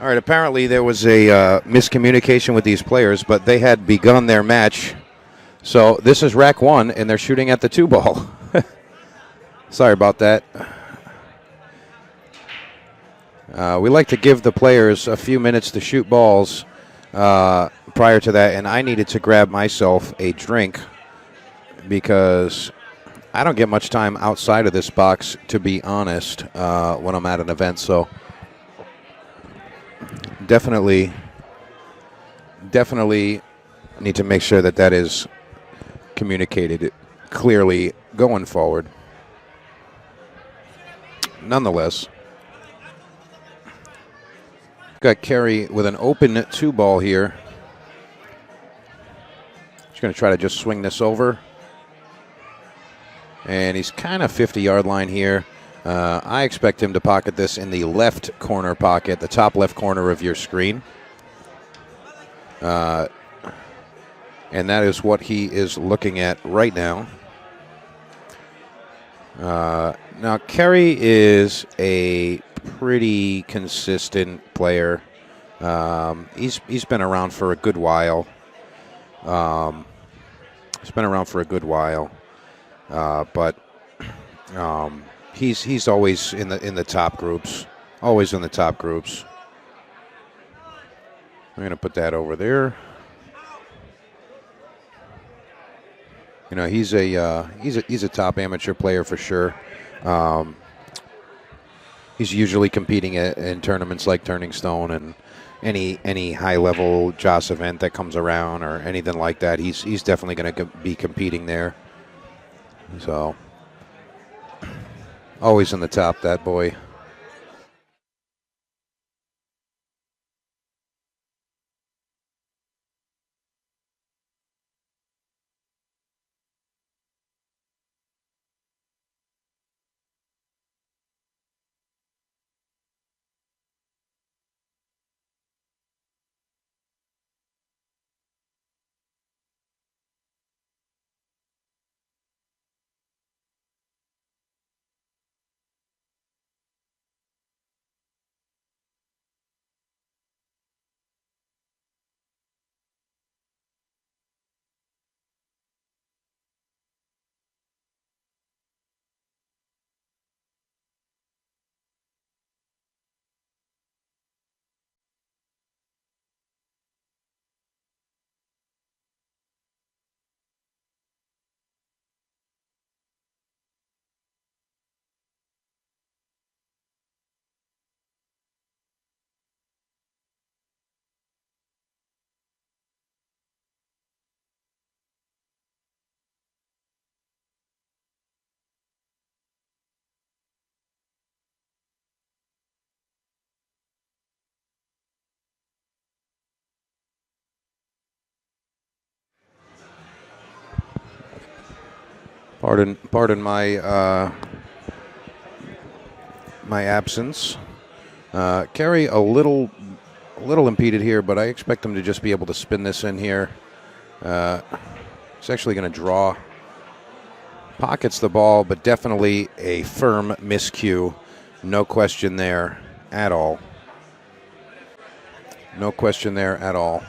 All right, apparently there was a miscommunication with these players, but they had begun their match. So this is rack 1, and they're shooting at the 2 ball. Sorry about that. We like to give the players a few minutes to shoot balls prior to that, and I needed to grab myself a drink because I don't get much time outside of this box, to be honest, when I'm at an event. So definitely need to make sure that that is communicated clearly going forward. Nonetheless, got Kerry with an open 2 ball here. He's going to try to just swing this over. And he's kind of 50-yard line here. I expect him to pocket this in the left corner pocket, the top left corner of your screen. And that is what he is looking at right now. Now, Kerry is a pretty consistent player. He's been around for a good while. But he's always in the top groups. Always in the top groups. I'm going to put that over there. You know, he's a top amateur player for sure. He's usually competing in tournaments like Turning Stone and any high level JOS event that comes around or anything like that. He's definitely going to be competing there. So always in the top, that boy. Pardon my my absence. Kerry a little impeded here, but I expect him to just be able to spin this in here. He's actually going to draw. Pockets the ball, but definitely a firm miscue. No question there at all. No question there at all.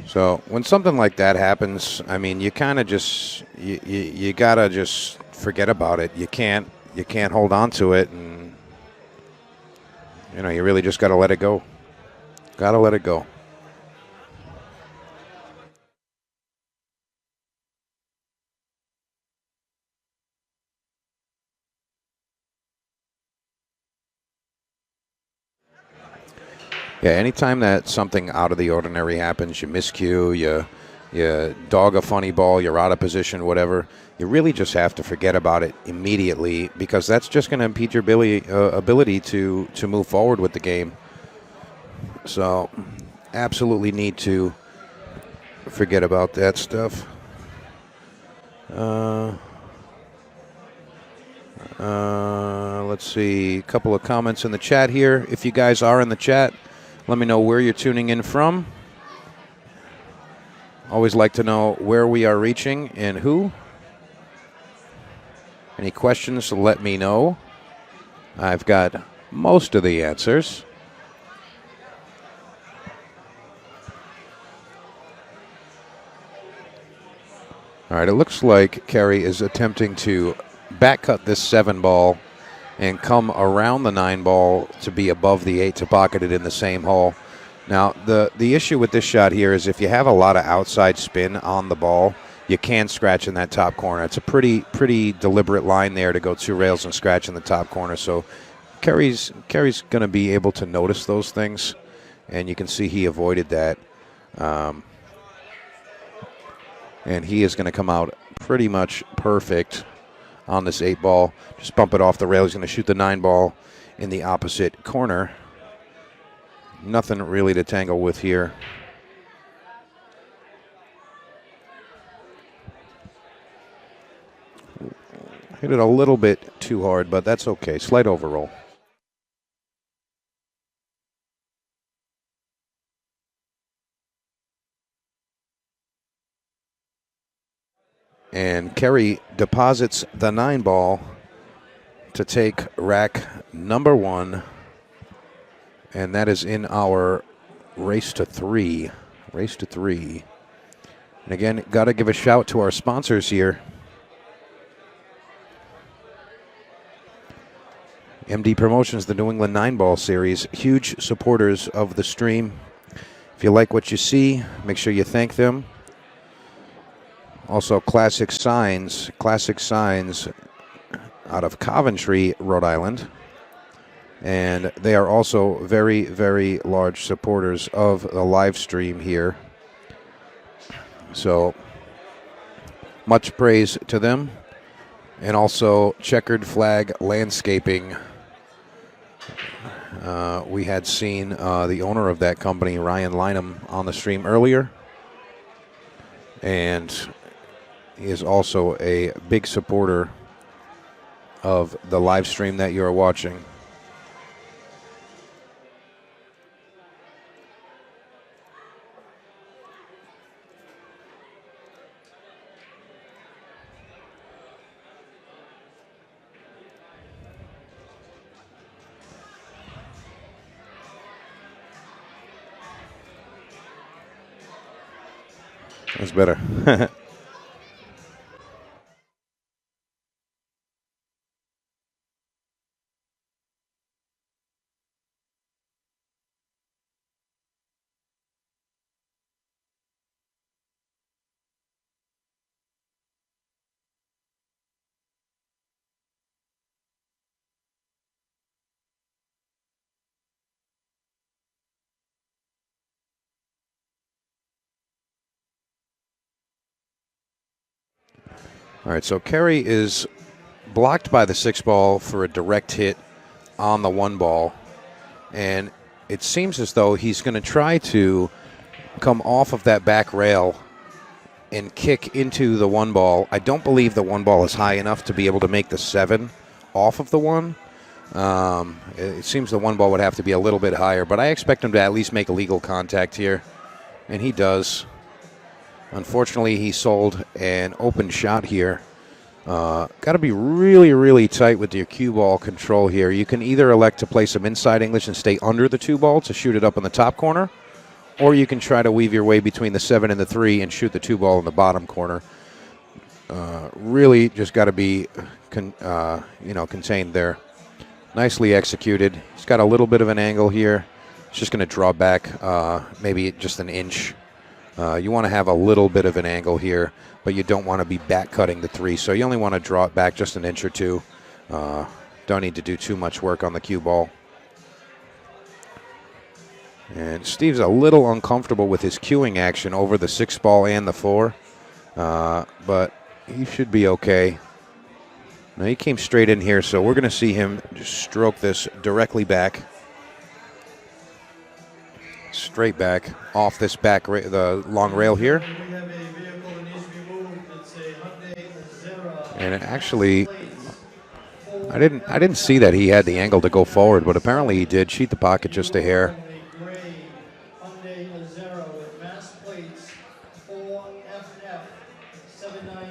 So when something like that happens, I mean, you kind of just you gotta just forget about it. You can't hold on to it, and you know, you really just gotta let it go. Gotta let it go. Yeah, anytime that something out of the ordinary happens, you miscue, you dog a funny ball, you're out of position, whatever, you really just have to forget about it immediately, because that's just going to impede your ability to move forward with the game. So absolutely need to forget about that stuff. Let's see, a couple of comments in the chat here. If you guys are in the chat, let me know where you're tuning in from. Always like to know where we are reaching and who. Any questions, let me know. I've got most of the answers. All right, it looks like Kerry is attempting to back cut this 7 ball and come around the 9 ball to be above the 8 to pocket it in the same hole. Now, the issue with this shot here is if you have a lot of outside spin on the ball, you can scratch in that top corner. It's a pretty deliberate line there to go 2 rails and scratch in the top corner. So Kerry's going to be able to notice those things, and you can see he avoided that. And he is going to come out pretty much perfect on this 8 ball. Just bump it off the rail. He's going to shoot the 9 ball in the opposite corner. Nothing really to tangle with here. Hit it a little bit too hard, but that's okay. Slight overroll. And Kerry deposits the 9 ball to take rack number 1. And that is in our race to 3. Race to 3. And again, got to give a shout to our sponsors here. MD Promotions, the New England 9-Ball Series, huge supporters of the stream. If you like what you see, make sure you thank them. Also, Classic Signs out of Coventry, Rhode Island. And they are also very, very large supporters of the live stream here. So, much praise to them. And also, Checkered Flag Landscaping. We had seen the owner of that company, Ryan Lynham, on the stream earlier. And he is also a big supporter of the live stream that you are watching. That's better. All right, so Kerry is blocked by the 6 ball for a direct hit on the 1 ball. And it seems as though he's going to try to come off of that back rail and kick into the 1 ball. I don't believe the 1 ball is high enough to be able to make the 7 off of the 1. It seems the 1 ball would have to be a little bit higher, but I expect him to at least make a legal contact here, and he does. Unfortunately, he sold an open shot here. Got to be really, really tight with your cue ball control here. You can either elect to play some inside English and stay under the 2 ball to shoot it up in the top corner, or you can try to weave your way between the 7 and the 3 and shoot the 2 ball in the bottom corner. Really just got to be contained there. Nicely executed. He's got a little bit of an angle here. He's just going to draw back maybe just an inch. You want to have a little bit of an angle here, but you don't want to be back cutting the 3. So you only want to draw it back just an inch or 2. Don't need to do too much work on the cue ball. And Steve's a little uncomfortable with his cueing action over the 6 ball and the 4, but he should be okay. Now he came straight in here, so we're going to see him just stroke this directly back. Straight back off this back the long rail here. And it actually, I didn't see that he had the angle to go forward, but apparently he did. Sheet the pocket just a hair.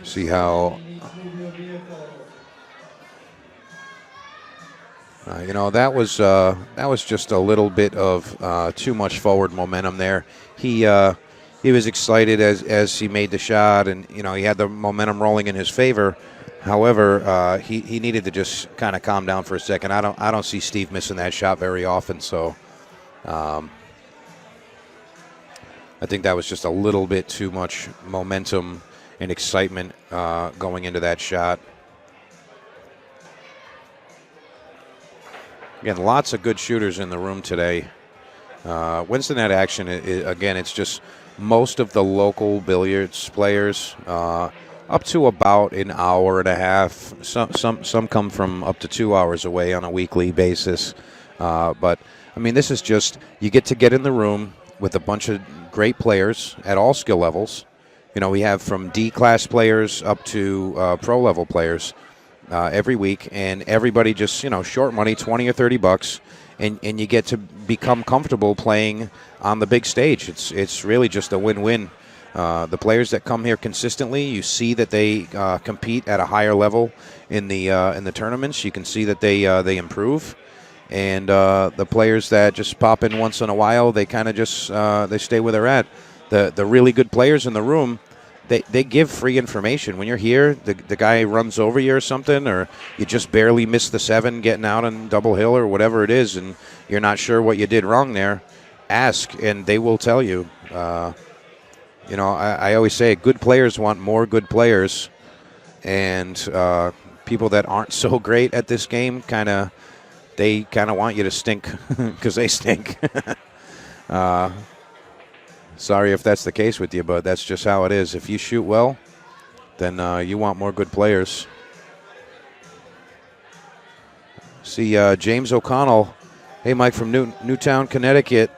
See how, that was just a little bit of too much forward momentum there. He was excited as he made the shot, and he had the momentum rolling in his favor. However, he needed to just kind of calm down for a second. I don't see Steve missing that shot very often, so I think that was just a little bit too much momentum and excitement going into that shot. Again, lots of good shooters in the room today. Wednesday night action, again, it's just most of the local billiards players, up to about an hour and a half. Some come from up to 2 hours away on a weekly basis. But, I mean, this is just, you get in the room with a bunch of great players at all skill levels. We have from D-class players up to pro-level players every week, and everybody just, short money, 20 or 30 bucks, and you get to become comfortable playing on the big stage. It's really just a win-win. The players that come here consistently, you see that they compete at a higher level in the tournaments. You can see that they improve, and the players that just pop in once in a while, they kind of just they stay where they're at. The really good players in the room, they give free information. When you're here, the guy runs over you or something, or you just barely miss the 7 getting out on double hill or whatever it is, and you're not sure what you did wrong there, ask, and they will tell you. I always say good players want more good players, and people that aren't so great at this game they kind of want you to stink because they stink. Sorry if that's the case with you, but that's just how it is. If you shoot well, then you want more good players. See James O'Connell. Hey, Mike from Newtown, Connecticut.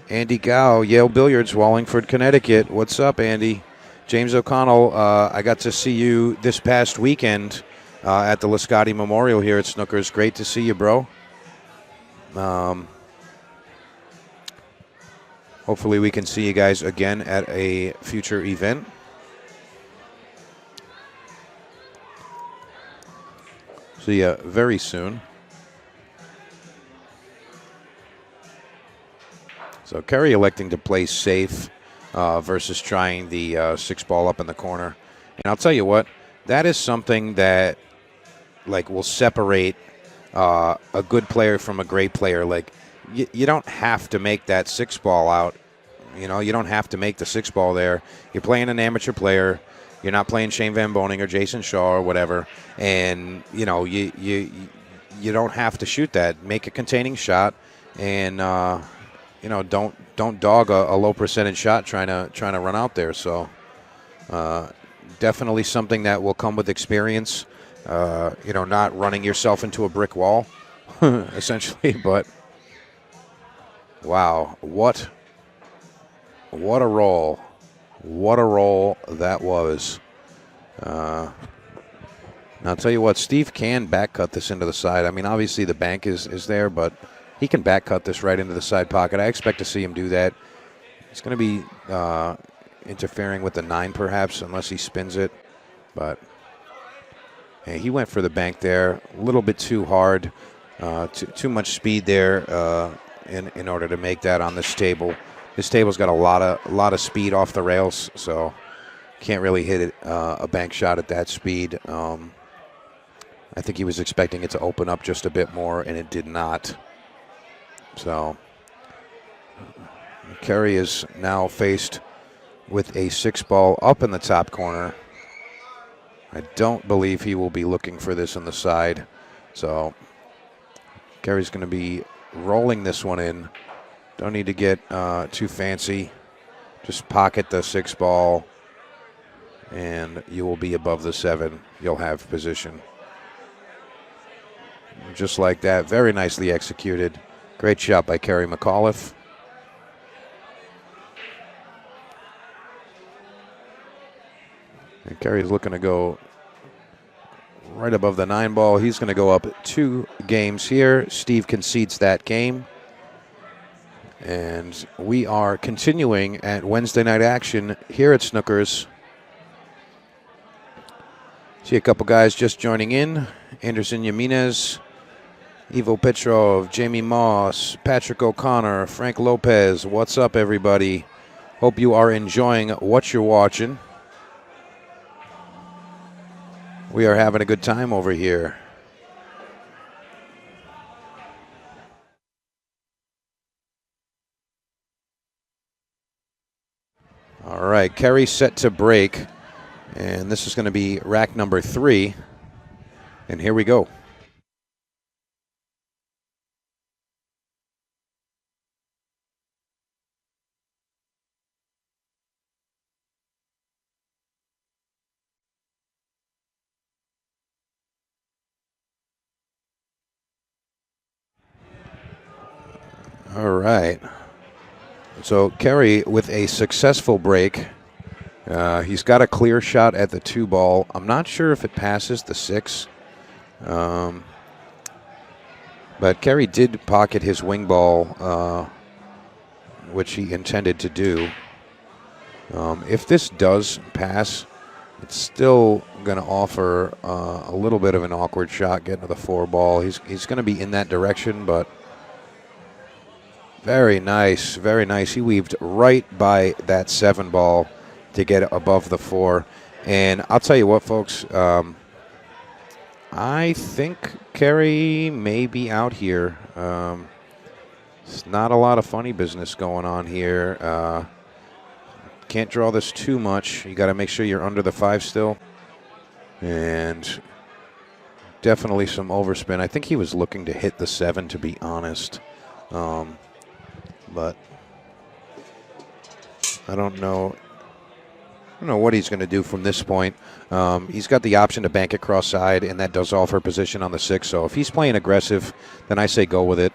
Andy Gow, Yale Billiards, Wallingford, Connecticut. What's up, Andy? James O'Connell, I got to see you this past weekend at the Lascotti Memorial here at Snookers. Great to see you, bro. Hopefully we can see you guys again at a future event. See you very soon. So Kerry electing to play safe versus trying the 6 ball up in the corner. And I'll tell you what, that is something that will separate a good player from a great player. You don't have to make that 6 ball out. You don't have to make the 6 ball there. You're playing an amateur player. You're not playing Shane Van Boning or Jason Shaw or whatever. And, you don't have to shoot that. Make a containing shot and, don't dog a low percentage shot trying to run out there. So definitely something that will come with experience. Not running yourself into a brick wall, essentially, but wow, what a roll. What a roll that was. Now, I'll tell you what, Steve can back cut this into the side. I mean, obviously the bank is there, but he can back cut this right into the side pocket. I expect to see him do that. It's going to be interfering with the 9 perhaps, unless he spins it, but hey, he went for the bank there, a little bit too hard, too much speed there in order to make that on this table. This table's got a lot of speed off the rails, so can't really hit a bank shot at that speed. I think he was expecting it to open up just a bit more, and it did not. So Kerry is now faced with a 6 ball up in the top corner. I don't believe he will be looking for this on the side. So Kerry's going to be rolling this one in. Don't need to get too fancy. Just pocket the 6 ball, and you will be above the 7. You'll have position. Just like that, very nicely executed. Great shot by Kerry McAuliffe. And Kerry's looking to go right above the 9 ball. He's going to go up 2 games here. Steve concedes that game. And we are continuing at Wednesday night action here at Snookers. See a couple guys just joining in. Anderson Jimenez, Ivo Petrov, Jamie Moss, Patrick O'Connor, Frank Lopez. What's up, everybody? Hope you are enjoying what you're watching. We are having a good time over here. All right, Kerry set to break. And this is going to be rack number 3. And here we go. All right. So Kerry with a successful break. He's got a clear shot at the 2 ball. I'm not sure if it passes the 6. But Kerry did pocket his wing ball, which he intended to do. If this does pass, it's still going to offer a little bit of an awkward shot getting to the 4 ball. He's going to be in that direction, but very nice, very nice. He weaved right by that 7 ball to get above the 4. And I'll tell you what, folks, I think Kerry may be out here. It's not a lot of funny business going on here. Can't draw this too much. You got to make sure you're under the 5 still. And definitely some overspin. I think he was looking to hit the 7, to be honest. But I don't know. I don't know what he's going to do from this point. He's got the option to bank it cross side, and that does offer position on the 6. So if he's playing aggressive, then I say go with it.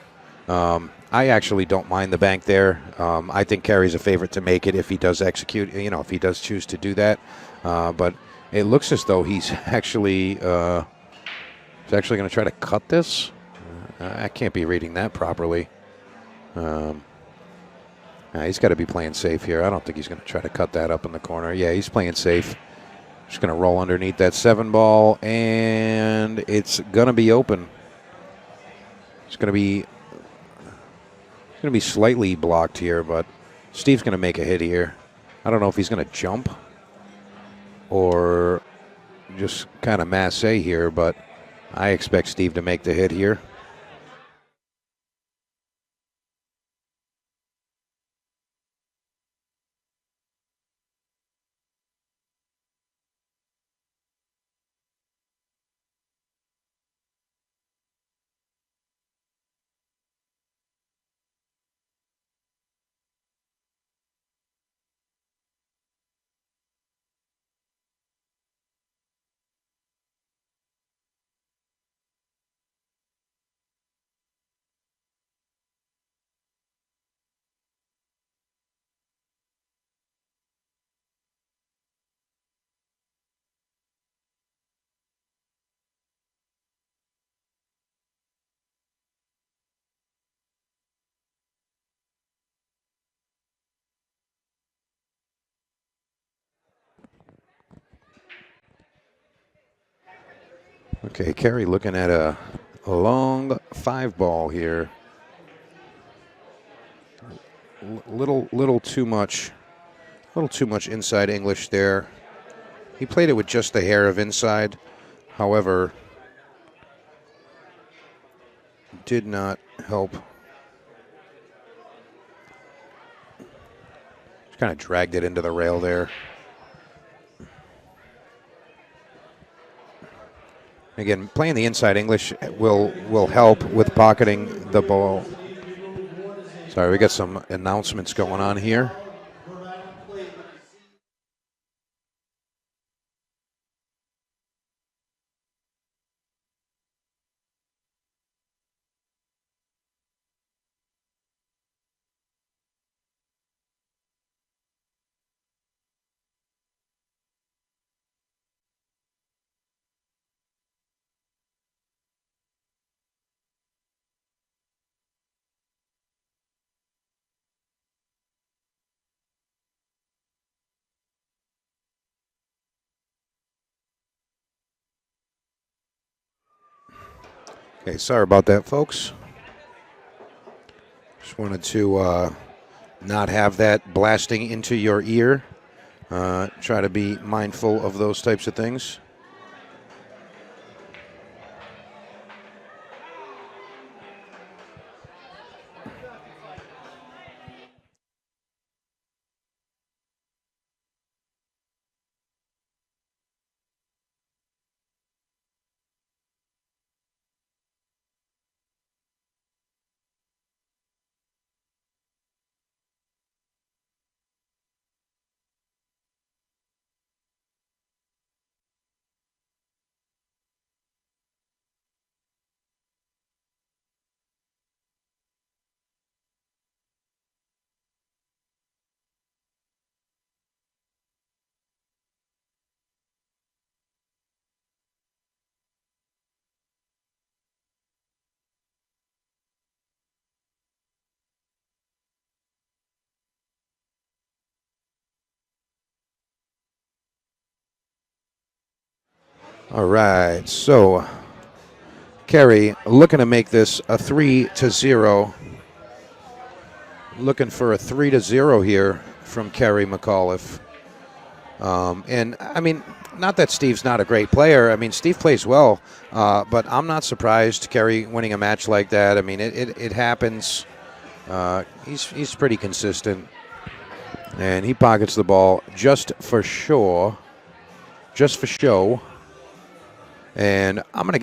I actually don't mind the bank there. I think Kerry's a favorite to make it if he does execute, if he does choose to do that. But it looks as though he's actually going to try to cut this. I can't be reading that properly. He's got to be playing safe here. I don't think he's going to try to cut that up in the corner. Yeah, he's playing safe. Just going to roll underneath that 7 ball, and it's going to be open. It's going to be slightly blocked here, but Steve's going to make a hit here. I don't know if he's going to jump or just kind of masse here, but I expect Steve to make the hit here. Okay, Kerry looking at a long 5 ball here. Little too much inside English there. He played it with just a hair of inside. However, did not help. Just kind of dragged it into the rail there. Again, playing the inside English will help with pocketing the ball. Sorry, we got some announcements going on here. Okay, sorry about that, folks. Just wanted to not have that blasting into your ear. Try to be mindful of those types of things. All right, so Kerry looking to make this a 3-0. Looking for a 3-0 here from Kerry McAuliffe. And I mean, not that Steve's not a great player. I mean, Steve plays well, but I'm not surprised Kerry winning a match like that. I mean, it happens. He's pretty consistent, and he pockets the ball just for sure, just for show. And I'm going to